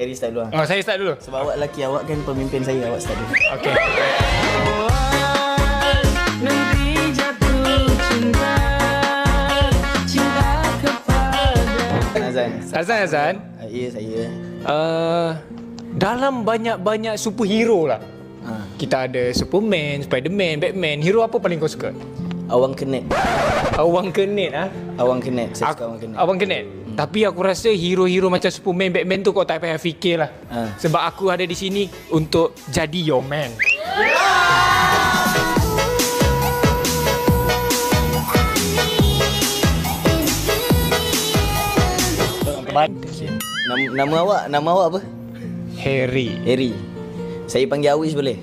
Harry start dulu. Oh, saya start dulu. Sebab awak lelaki, awak kan pemimpin saya, awak start dulu. Okey. Nanti jatuh cinta, cinta kepada Azan. Azan. Ya, saya. Dalam banyak-banyak superhero lah. Kita ada Superman, Spiderman, Batman. Hero apa paling kau suka? Awang Kenet. Awang Kenet ah. Awang Kenet. Saya suka Awang Kenet. Abang Kenet. Tapi aku rasa hero-hero macam Superman, Batman tu kau tak payah fikir lah. Sebab aku ada di sini untuk jadi your man. Nama awak apa? Harry. Harry. Saya panggil Awish boleh?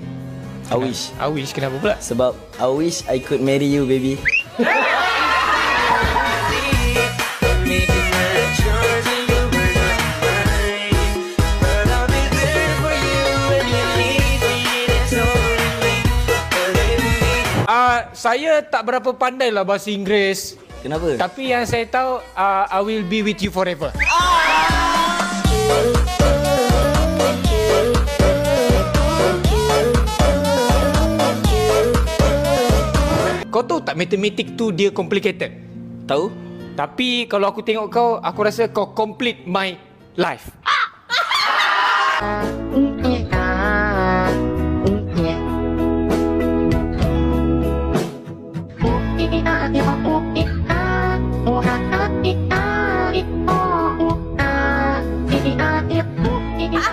Awish. Awish kenapa pula? Sebab I wish I could marry you, baby. Saya tak berapa pandai lah bahasa Inggeris. Kenapa? Tapi yang saya tahu, I will be with you forever. Kau tahu tak matematik tu dia complicated? Tahu? Tapi kalau aku tengok kau, aku rasa kau complete my life.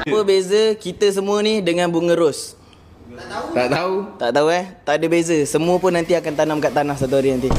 Apa beza kita semua ni dengan bunga ros? Tak tahu. Tak tahu Tak ada beza. Semua pun nanti akan tanam kat tanah satu hari nanti.